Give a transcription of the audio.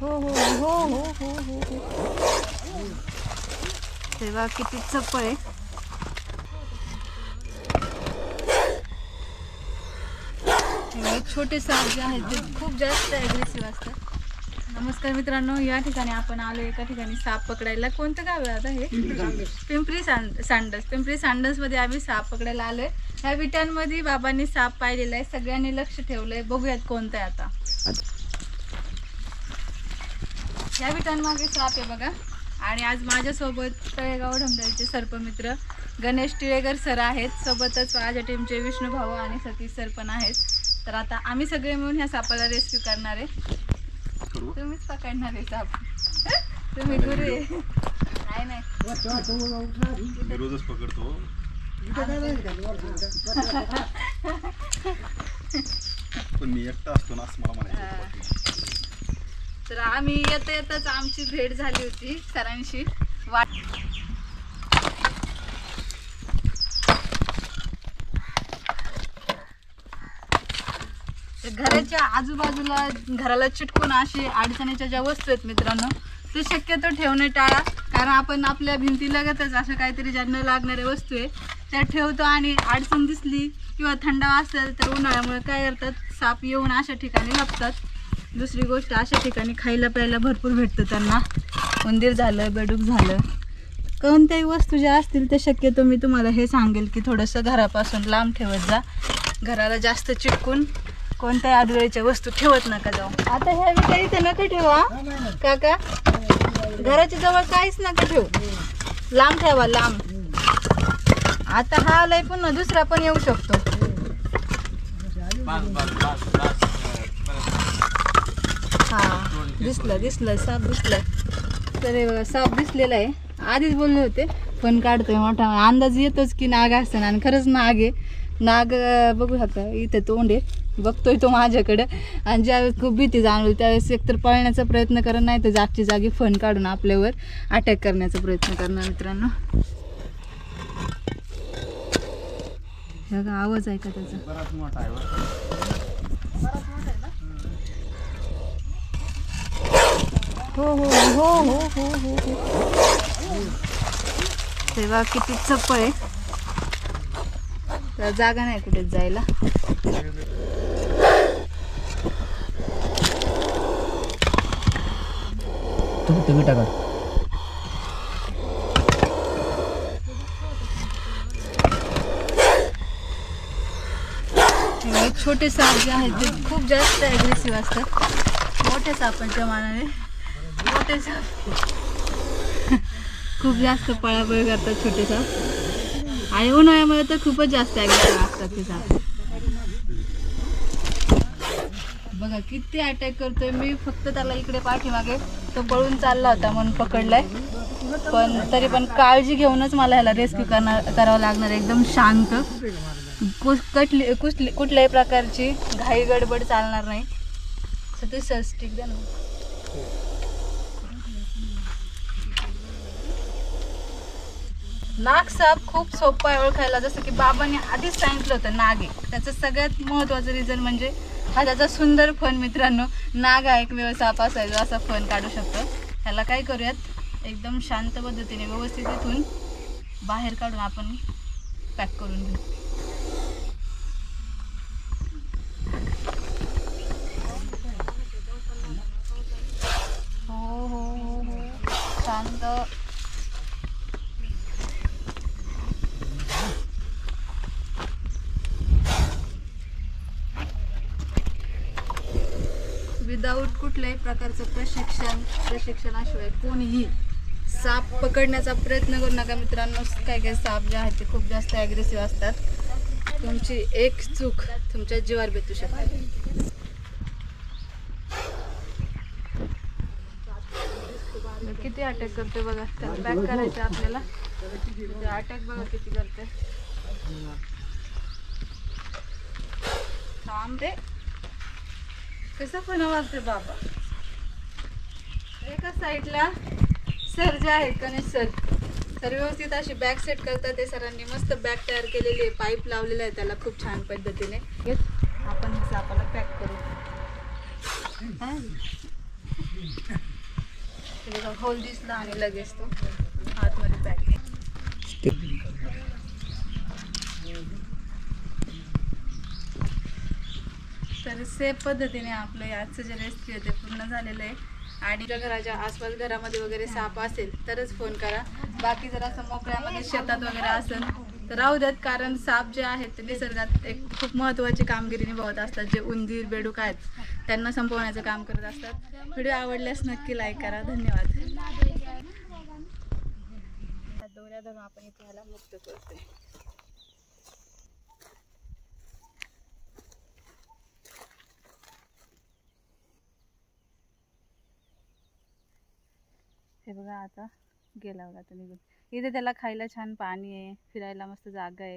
हो हो हो हो हो हो हो तेव्हा किती चप्पळ आहे. छोटे साप जे आहेत ते खूप जास्त ॲग्रेसिव्ह असतात. नमस्कार मित्रांनो, या ठिकाणी आपण आलो एका ठिकाणी साप पकडायला. कोणतं गाव आहे आता हे? पिंपरी सांडसमध्ये आम्ही साप पकडायला आलोय. ह्या विटांमध्ये बाबांनी साप पाहिलेला आहे. सगळ्यांनी लक्ष ठेवलंय. बघूयात कोणतं आहे आता. या विटांमागे साप आहे बघा. आणि आज माझ्यासोबत तळेगाव ढमढमचे सर्पमित्र गणेश टिळेकर सर आहेत. सोबतच माझ्या टीमचे विष्णू भाऊ आणि सतीश सर पण आहेत. तर आता आम्ही सगळे मिळून ह्या सापाला रेस्क्यू करणार आहे. तुम्हीच पकडणार आहे साप. तुम्ही गुरु आहे. नाही रोजच पकडतो. पण मी एकटा असतो ना असं मला म्हणायचं. तर आम्ही येताच आमची भेट झाली होती सरांशी. घराच्या आजूबाजूला घराला चिटकून अशी अडचणीच्या ज्या वस्तू आहेत मित्रांनो, ते शक्यतो ठेवणे टाळा. कारण आपण आपल्या भिंतीलगतच अशा काहीतरी ज्या न लागणाऱ्या वस्तू आहे त्या ठेवतो आणि अडचण दिसली किंवा थंडावा असेल तर उन्हाळ्यामुळे काय करतात साप येऊन अशा ठिकाणी लपतात. दुसरी गोष्ट, अशा ठिकाणी खायला प्यायला भरपूर भेटतं त्यांना. उंदीर झालं, बेडूक झालं, कोणत्याही वस्तू ज्या असतील ते शक्यतो मी तुम्हाला हे सांगेल की थोडंसं घरापासून लांब ठेवत जा. घराला जास्त चिटकून कोणत्याही आडवेळीच्या वस्तू ठेवत नका जाऊ. आता ह्या विटा इथे नका ठेवा काका. घराच्या जवळ काहीच नका ठेवू. लांब ठेवा, लांब. आता हा आलाय पुन्हा दुसरा पण येऊ शकतो. हा दिसलं साप दिसलं. तर साप दिसलेला आहे. आधीच बोलले होते पण काढतोय मोठा. अंदाज येतोच की नाग असतं आणि खरंच नाग आहे. नाग बघू शकता इथे तोंड आहे. बघतोय तो माझ्याकडे. आणि ज्यावेळेस खूप भीती जाणवली त्यावेळेस एकतर पळण्याचा प्रयत्न करणार, नाही तर जागची जागी फण काढून आपल्यावर अटॅक करण्याचा प्रयत्न करणार. मित्रांनो बघा आवाज आहे का त्याचा. बराच मोठा आहे. हो हो हो हो हो हो हो तेव्हा किती चप्पळ आहे. तर जागा नाही कुठेच जायला. छोटे साप जे आहेत ते खूप जास्त ॲग्रेसिव्ह असतात. मोठ्या सापांच्या मानाने मोठे साप खूप जास्त पळापळ करतात छोटे साप. आणि उन्हाळ्यामध्ये तर खूपच जास्त ॲग्रेसिव्ह असतात ते साप. बघा किती अटॅक करतोय. मी फक्त त्याला इकडे पाठीमागे तो पळून चालला होता म्हणून पकडलाय. पण तरी पण काळजी घेऊनच मला ह्याला रेस्क्यू करावं लागणार. एकदम शांत, कुठल्याही प्रकारची घाई गडबड चालणार नाही. सतीश स्टिक द्या ना. नाग साप खूप सोपा आहे ओळखायला. जसं की बाबांनी आधीच सांगितलं होतं नाग आहे. त्याचं सगळ्यात महत्त्वाचं रिझन म्हणजे हा त्याचा सुंदर फण. मित्रांनो नाग हा एकमेव साप असायचा असा फण काढू शकतो. ह्याला काय करूयात, एकदम शांत पद्धतीने व्यवस्थित इथून बाहेर काढून आपण पॅक करून घेऊ. हो हो हो हो शांत. विदाऊट कुठल्याही प्रकारचं प्रशिक्षणाशिवाय कोणीही साप पकडण्याचा प्रयत्न करू नका मित्रांनो. काही साप जे आहेत ते खूप जास्त ॲग्रेसिव्ह असतात. तुमची एक चूक तुमच्या जीवावर बेतू शकते. किती अटॅक करते बघा. त्याला पॅक करायचं आपल्याला. अटॅक बघा किती करते. थांब रे. कसं पण वाजते बाबा. एका साईडला सर जे आहेत गणेश सर व्यवस्थित अशी बॅग सेट करतात. ते सरांनी मस्त बॅग तयार केलेली आहे. पाईप लावलेला आहे त्याला खूप छान पद्धतीने. आपण हे सापाला पॅक करू. होल दिसला आणि लगेच तो आतमध्ये पॅक. तर सेफ पद्धतीने आपलं आजचं जे रेस्क्यू आहे ते पूर्ण झालेलं आहे. आणि जर घराच्या आसपास घरामध्ये वगैरे साप असेल तरच फोन करा. बाकी जर असं मोकळ्यामध्ये शेतात वगैरे असेल तर राहू देत, कारण साप जे आहेत ते निसर्गात एक खूप महत्त्वाची कामगिरी निभावत असतात. जे उंदीर बेडूक आहेत त्यांना संपवण्याचं काम करत असतात. व्हिडिओ आवडल्यास नक्की लाईक करा. धन्यवाद. दोऱ्या धरून आपण इथे ह्याला मुक्त करतोय. हे बघा आता गेला बघा तो निघून. इथे त्याला खायला छान पाणी आहे, फिरायला मस्त जागा आहे.